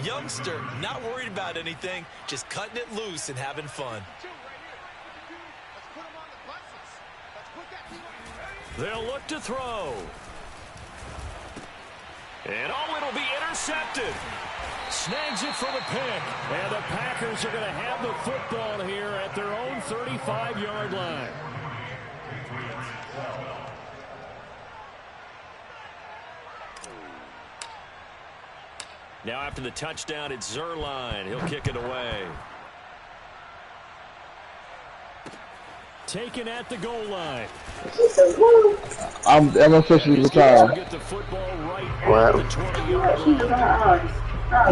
Youngster, not worried about anything, just cutting it loose and having fun. They'll look to throw. And it'll be intercepted. Snags it for the pick. And the Packers are going to have the football here at their own 35-yard line. Now after the touchdown, it's Zerline. He'll kick it away. Taken at the goal line. I'm officially retired. Get the football right Wow. at the 20-yard line.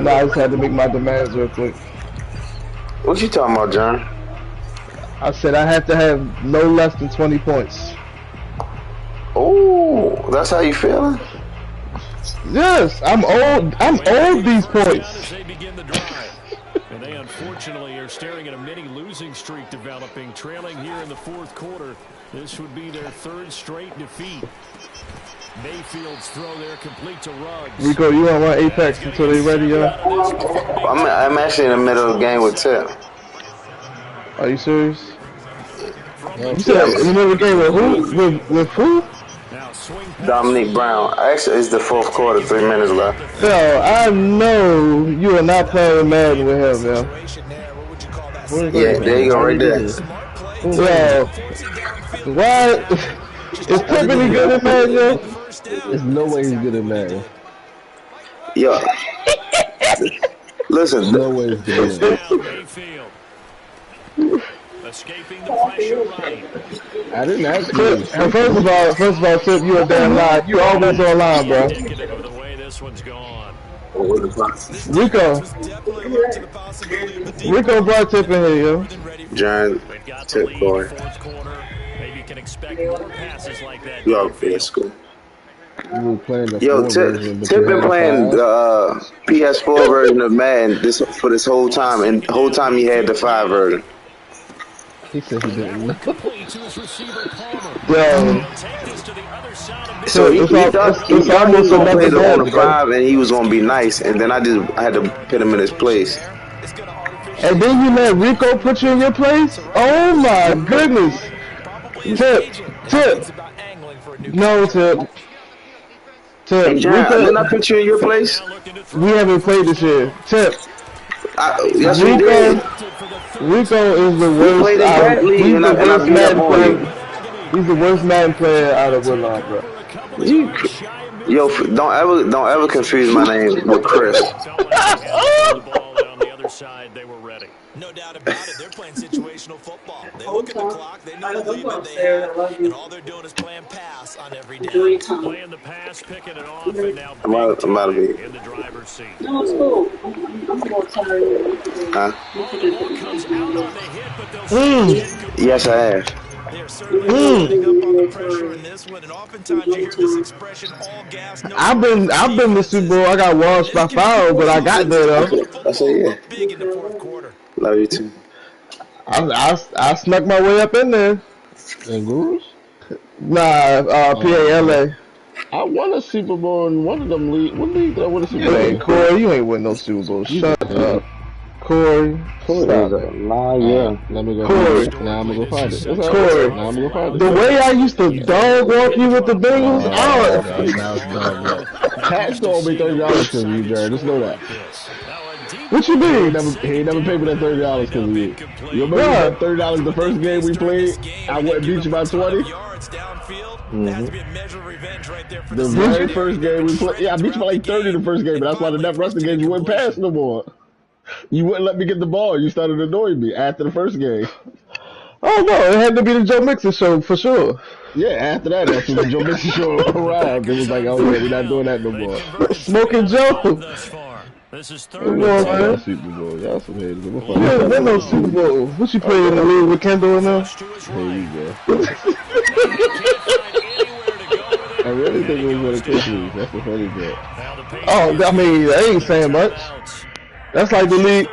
No, I just had to make my demands real quick. What you talking about, John? I said I have to have no less than 20 points. Oh, that's how you feeling? Yes, I'm old. I'm old these points. As they begin the drive. And they unfortunately are staring at a mini losing streak developing, trailing here in the fourth quarter. This would be their third straight defeat. Mayfield's throw there complete to Ruggs. Rico, you want to run Apex until they ready, yo? I'm actually in the middle of the game with Tip. Are you serious? You said in the middle of the game with who? With who? Dominique Brown. Actually, it's the fourth quarter, 3 minutes left. Yo, I know you are not playing Madden with him, yo. Yeah, there you go, right there. Yo, what? Is Tip any good at Madden, yo? There's no way he's good at Madden. Yo. Listen. No way he's good at Madden. Escaping the pressure right. I didn't ask you. First of all, Tip, you a damn lie. You always online, bro. Indicative of the way this one's gone. Rico brought Tip in here, yo. John, Tip boy. Maybe can expect more passes like that. You out for school. You were playing the Yo, Tip been playing the PS4 version of Madden for this whole time, and the whole time he had the 5 version. He said he didn't. Yo. So he thought he was going to play the 5 and he was going to be nice, and then I had to put him in his place. And then you let Rico put you in your place? Oh my goodness. Tip. No, Tip. Hey, John, didn't I put you in your place? We haven't played this year. Tip. Yes, we did. Rico is the worst. He's the worst Madden player out of Woodlawn, bro. Yo, don't ever confuse my name with Chris. No doubt about it. They're playing situational football. They look at the clock. They know the lead that they have, and all they're doing is playing pass on every down. Playing the pass, picking it off, and now I'm out of here. in the driver's seat. No, it's cool. I'm more tired. Huh? Comes out on the hit, but they'll Yes, I have. They are certainly letting up on the pressure in this one, and oftentimes you hear this expression, all gas, no brakes. I've been to Super Bowl. I got washed by foul, but I got there though. I say yeah. Big in the fourth quarter. Love you too. I snuck my way up in there. And Gurus? Nah, PALA. I won a Super Bowl in one of them leagues. What league did I win a Super Bowl? You ain't Corey. You ain't win no Super Bowl. Shut up, Corey. Stop it. Yeah. Let me go Corey. find it. Now I'm gonna go find it. Corey. Now I'm gonna go find it. The way I used to dog walk you with the Bengals, Pat's gonna be $30 because of you, Jared. Just know that. What you mean? He ain't never paid me that $30 because of you. You remember that $30 the first game we played? I went and beat you by 20. The very first game we played, I beat you by like 30 the first game, but that's why the next rest of the games you wouldn't pass no more. You wouldn't let me get the ball. You started annoying me after the first game. Oh no, it had to be the Joe Mixon show for sure. Yeah, after that, that's when the Joe Mixon show arrived. It was like, oh yeah, we're not doing that no more. Smoking Joe. This is third. Y'all Super Bowl. Y'all some haters. Yeah, win no Super Bowl. What you playing in the league with Kendall and them? There you go. I really think it was going to take me. That's the funny part. Oh, I mean, I ain't saying much. That's like the league.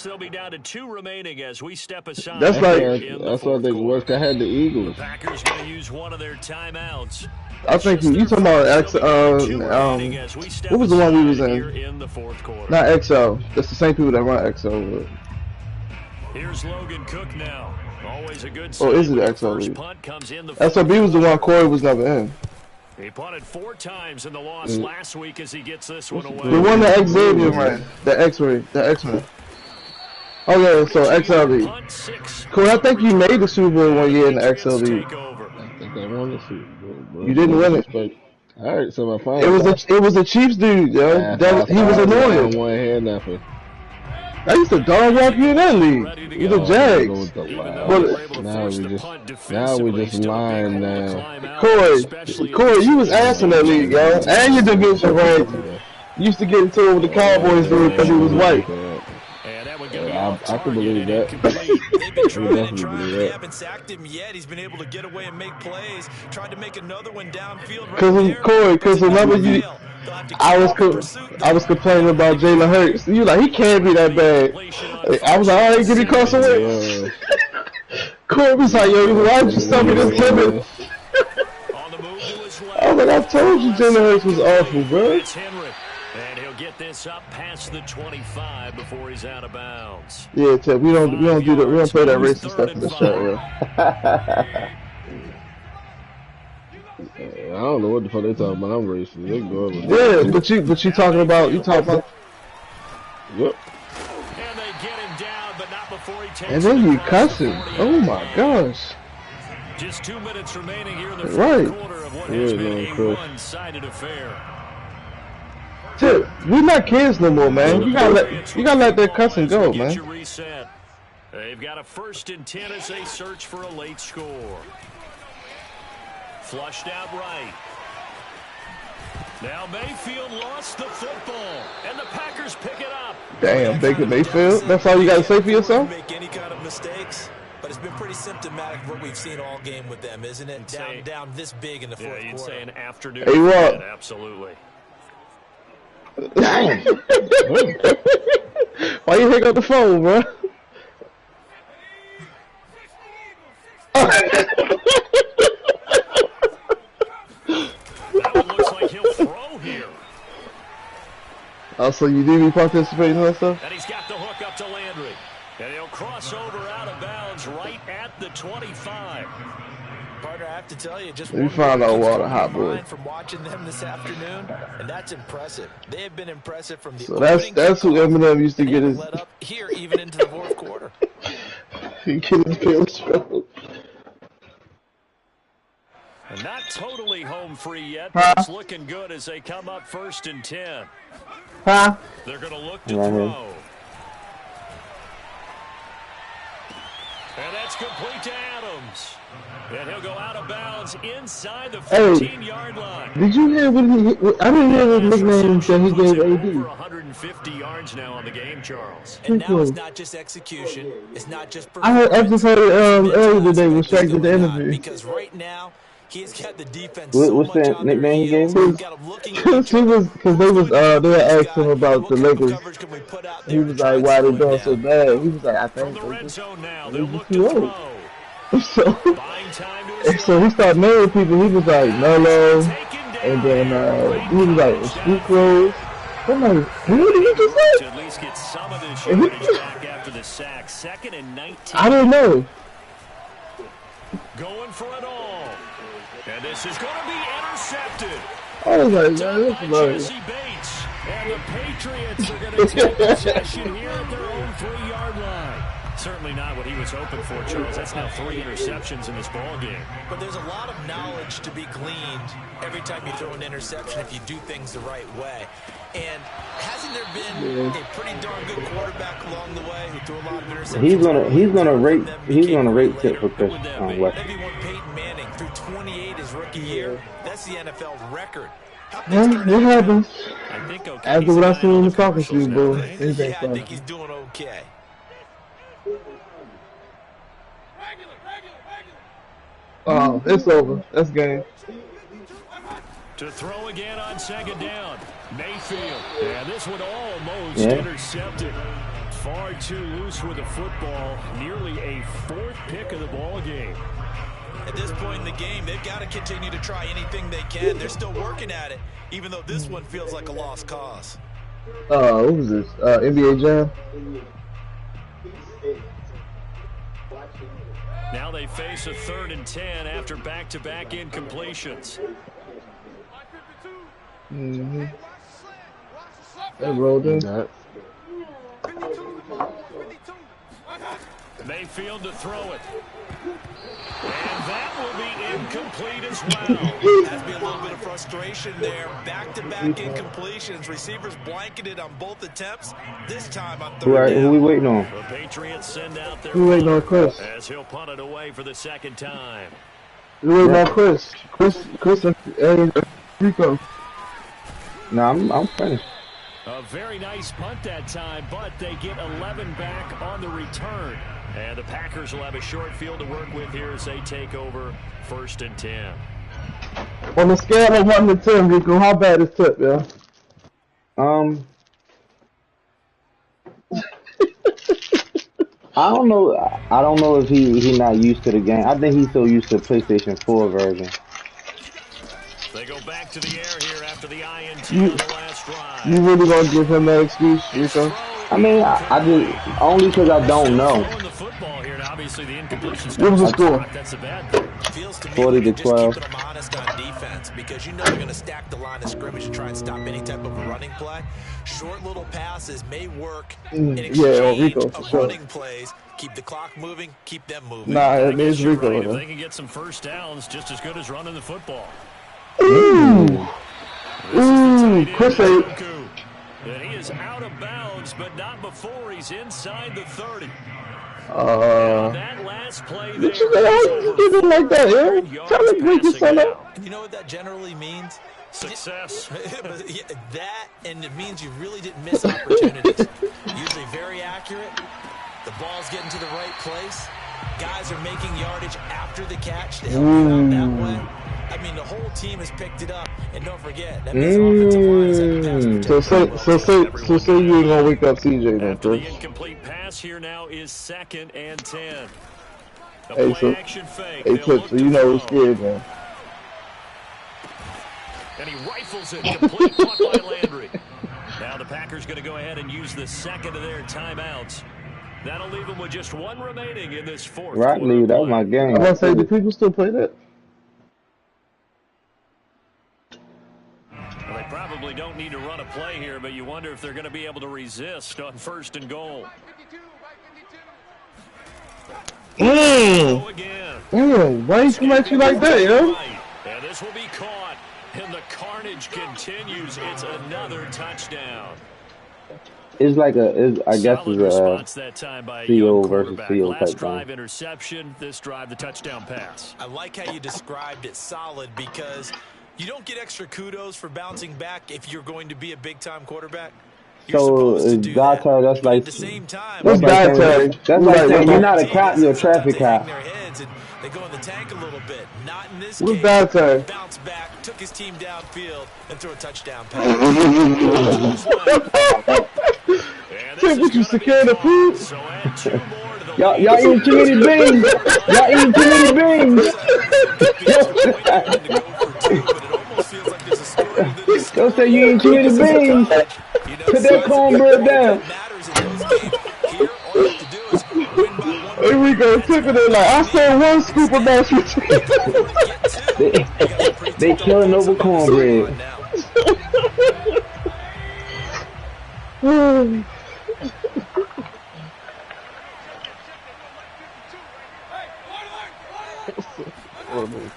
They'll be down to 2 remaining as we step aside. That's like that's what I think worked. I had the Eagles. The Packers going to use one of their timeouts. I think you talking about what was the one we was in? Not XL. That's the same people that run XL. Here's Logan Cook now. Always a good. Oh, is it XL league? SLB was the one Corey was never in. He punted 4 times in the loss last week as he gets this one away. The one that Xavier ran. The X-ray. The X-ray. Oh yeah, so XLV. Cool, I think you made the Super Bowl one year in the XLV. I think I won the Super Bowl, bro. You didn't win it. Alright, so my final. It was a Chiefs dude, yo. He was annoying. One hand nothing. I used to dog walk you in that league. You the Jags. Now we just lying now. Corey, you was ass in that league, yo. And your division ranked. You used to get into it with the Cowboys dude because he was white. I can believe that. They haven't sacked him yet. He's been able to get away and make plays. Tried to make another one downfield. Because remember you, I was complaining about Jalen Hurts. You like he can't be that bad. I was like, all right, give me Carson Wentz. Corey was like, yo, why did you tell me this timid? I was like, I told you Jalen Hurts was awful, bro. And he'll get this up past the 25 before he's out of bounds. Yeah, Ted, we don't play that racist stuff in the show, bro. I don't know what the fuck they talking about. I'm racist. They go over. Yeah, but you talking about Yep. And they get him down, but not before he takes. And then you cussing. Oh my gosh. Just 2 minutes remaining here in the fourth quarter of what has been a one-sided affair. Tip, we're not kids no more, man. You gotta let that cussing go, man. They've got a 1st and 10 as they search for a late score. Flushed out right. Now Mayfield lost the football, and the Packers pick it up. Damn, Baker Mayfield. That's all you gotta say for yourself? Make any kind of mistakes, but it's been pretty symptomatic of what we've seen all game with them, isn't it? Down this big in the fourth quarter. You'd say an afternoon. Hey, Rob. Absolutely. Why you hang up the phone, bro? That one looks like he'll throw here. Oh, so you do be participating in that stuff? And he's got the hook up to Landry. And he'll cross over out of bounds right at the 25. Partner, I have to tell you, just we found out water hot boy from watching them this afternoon, and that's impressive. They have been impressive from the so that's who Eminem used to get his let up here even into the fourth quarter. He get his pills from. And not totally home free yet, but it's looking good as they come up 1st and 10. They're going to look to throw. And that's complete to Adams. And he'll go out of bounds inside the 15-yard line. Did you hear what I didn't hear his nickname that he gave AD. 150 yards now on the game, Charles. And now it's not just execution. It's not just I just heard earlier today when Shaq did the interview. Because right now, he's got the defense What's that nickname he gave him? Because they were asking him about the Lakers. He was like, "Why they doing so bad?" He was like, "I think they just too old." So he started naming people. He was like Melo, and then he was like Street Clothes. I'm like, who did he just say? To at least get some of this yardage back after the sack. 2nd and 19. I don't know. Going for it all. And this is going to be intercepted. I was like, man, this is hilarious. Bates. And the Patriots are going to take possession here at their own 3-yard line. Certainly not what he was hoping for, Charles. That's now 3 interceptions in this ball game. But there's a lot of knowledge to be gleaned every time you throw an interception if you do things the right way. And hasn't there been a pretty darn good quarterback along the way who threw a lot of interceptions? He's gonna rate Tip for Chris West. Maybe when Peyton Manning threw 28 his rookie year. That's the NFL record. What happens? After what I seen in the talking to you, boy. Yeah, I think he's doing okay. Oh, it's over. That's game. To throw again on 2nd down. Mayfield. And this one almost intercepted. Far too loose with the football. Nearly a 4th pick of the ball game. At this point in the game, they've got to continue to try anything they can. They're still working at it, even though this one feels like a lost cause. What was this? NBA Jam? Now they face a 3rd and 10 after back-to-back incompletions. Mm-hmm. They rolled in. Mayfield to throw it. And that will be incomplete as well. Has been a little bit of frustration there. Back-to-back incompletions. Receivers blanketed on both attempts. This time on 3rd down. Who we waiting on? The Patriots send out their we waiting on Chris. As he'll punt it away for the 2nd time. We waiting on Chris. Chris and Rico. No, I'm finished. A very nice punt that time, but they get 11 back on the return. And the Packers will have a short field to work with here as they take over 1st and 10. On the scale of 1 to 10, Rico, how bad is Tip, yeah? I don't know. I don't know if he not used to the game. I think he's so used to the PlayStation 4 version. They go back to the air here after the INT on the last drive. You really gonna give him that excuse, Rico? I mean, I just only because I don't know. Obviously, the incompletion. What was the score? That's a bad thing. Feels to me 40 to 12. Just keeping them honest on defense because you know they're going to stack the line of scrimmage and try and stop any type of a running play. Short little passes may work in exchange of running plays. Keep the clock moving, keep them moving. Nah, it is Rico. Right. If they can get some first downs, just as good as running the football. Ooh, Chris ate. And he is out of bounds, but not before he's inside the 30. That last play there, you did it like that, yeah? Tell me, break your son up. And you know what that generally means? Success. That, and it means you really didn't miss opportunities. Usually very accurate. The ball's getting to the right place. Guys are making yardage after the catch to help you out that way. I mean, the whole team has picked it up, and don't forget that means offensive line is at the pass. So say you ain't gonna wake up CJ then, After Chris. the incomplete pass here now is 2nd and 10. Hey, Tip, so you know what's scared, man. And he rifles it, complete caught by Landry. Now the Packers going to go ahead and use the 2nd of their timeouts. That'll leave them with just 1 remaining in this 4th. Right, Lee, that was my game. I'm gonna say, do people still play that? Well, they probably don't need to run a play here, but you wonder if they're going to be able to resist on 1st and goal. Damn, why you come at you like that, yo? And this will be caught, and the carnage continues. It's another touchdown. It's like I guess it's a that time by CO versus CO Last type drive thing. interception, this drive the touchdown pass. I like how you described it solid because you don't get extra kudos for bouncing back if you're going to be a big-time quarterback. You're supposed to do that. That's But like at the same time, What's dietary? that's like saying you're not a team, cop, it's you're a sometimes traffic they hang cop. their heads and they go in the tank a little bit. Not in this What's case. dietary? Bounce back, took his team downfield, and threw a touchdown pass. Tim, what you secure the food? So add 2 more to the Y'all lead. eating too many beans. Y'all eating too many beans. Don't say you eating too many beans. Put that cornbread down. Here we go, tipping it like I said 1 scoop of mashed potatoes. They killing over cornbread.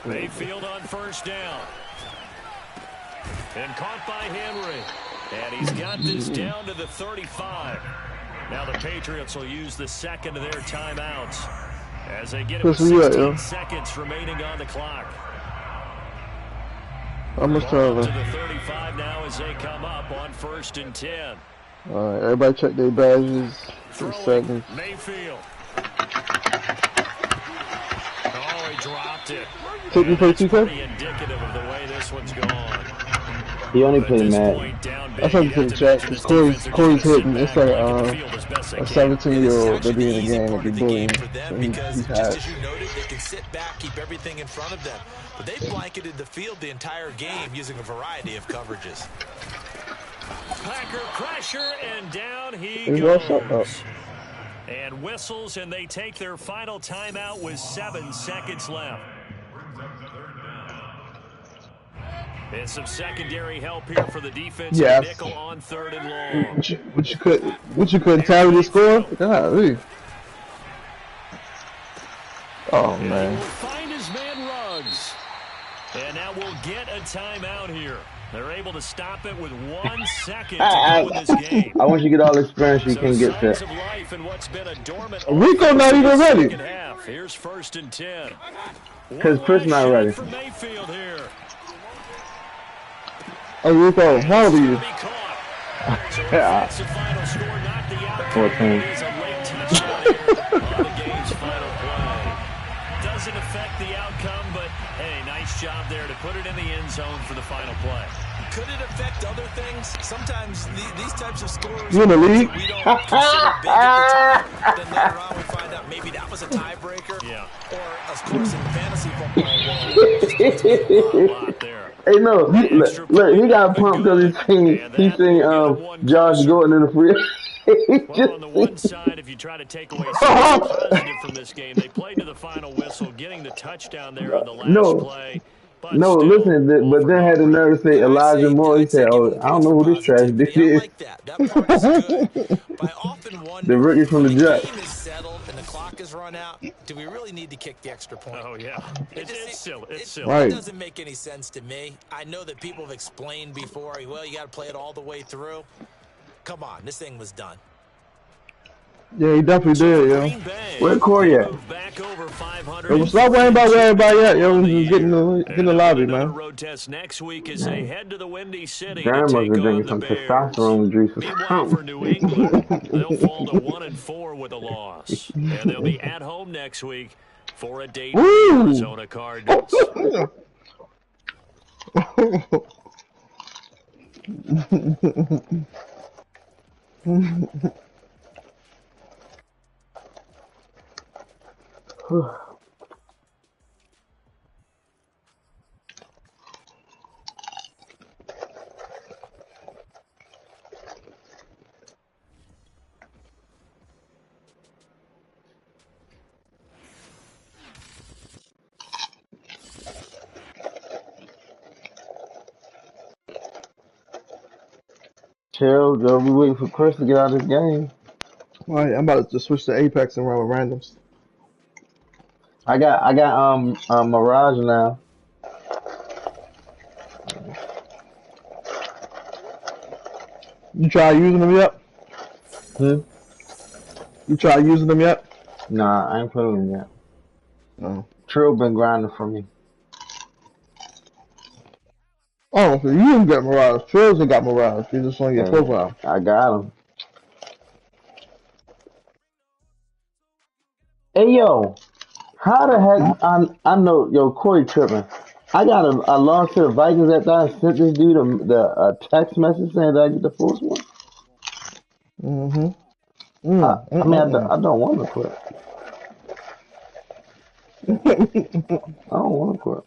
Mayfield on first down. And caught by Henry. And he's got this down to the 35. Now the Patriots will use the second of their timeouts as they get it with 16 seconds remaining on the clock. I'm just trying to the 35 now as they come up on 1st and 10. All right, everybody check their badges. 2 seconds. Mayfield. Oh, he dropped it. Take me for a 2 pretty indicative of the way this one's gone. He only played Madden. I something to the chat because Corey's hitting. It's like a 17-year-old that be in the game and be bullying. So he's just as you noted, they can sit back, keep everything in front of them. But they blanketed the field the entire game using a variety of coverages. Packer pressure, and down he goes. And whistles, and they take their final timeout with 7 seconds left. And some secondary help here for the defense. Yes. Nickel on 3rd and long. What you couldn't tally the score? Golly. Oh man. And he will find his man Ruggs. And now we'll get a timeout here. They're able to stop it with 1 second to go in this game. I want you to get all the experience you can get to. Rico not even ready. Here's 1st and 10. Because Chris not ready. Oh, Rico, how old are you? Yeah. 14. Doesn't affect the outcome, but hey, nice job there to put it in the end zone for the final play. Could it affect other things? Sometimes these types of scores you in the league? we don't consider big at the time. Then later on we find out maybe that was a tiebreaker. Yeah. Or, of course, in fantasy football, a lot there. Hey, no, look, he got pumped because he's seen Josh Gordon in the free. Well, on the one side, if you try to take away something positive from this game, they played to the final whistle, getting the touchdown there on the last play. But no, still, listen, but then had the nerve to say Elijah Moore. He said, "Oh, I don't know who this trash dick is." Like that part is good. But I often wonder, the rookie from the Jets. Game is settled and the clock is run out. Do we really need to kick the extra point? Oh yeah, it's silly. It's silly. Right. It doesn't make any sense to me. I know that people have explained before. Well, you got to play it all the way through. Come on, this thing was done. Yeah, he definitely did, yo. Where Corey at? Yo, stop worrying about where everybody at, yo. Just get in the lobby, man. Road test next week as they head to the Windy City. Darren must be drinking some testosterone juice or Meanwhile, for something. New England, they'll fall to 1-4 with a loss, and they'll be at home next week for a date with the Arizona Cardinals. Chill, Joe. We waiting for Chris to get out of this game. All right, I'm about to switch to Apex and run with randoms. I got Mirage now. You try using them yet? You try using them yet? Nah, I ain't playing them yet. No. Trill been grinding for me. Oh, so you didn't get Mirage. Trails ain't got Mirage. You just on your Hey, profile. I got him. Hey yo, how the heck I know yo Corey tripping. I lost to the Vikings at that and sent this dude the text message saying that I get the first one. I mean I don't want to quit. I don't want to quit.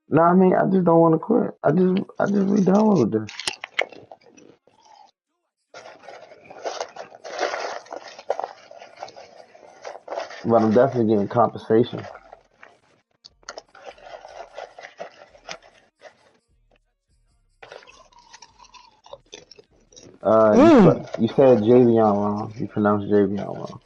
No, I mean I just don't want to quit. I just re-downloaded this. But I'm definitely getting compensation. You said Javion wrong. You pronounced Javion wrong.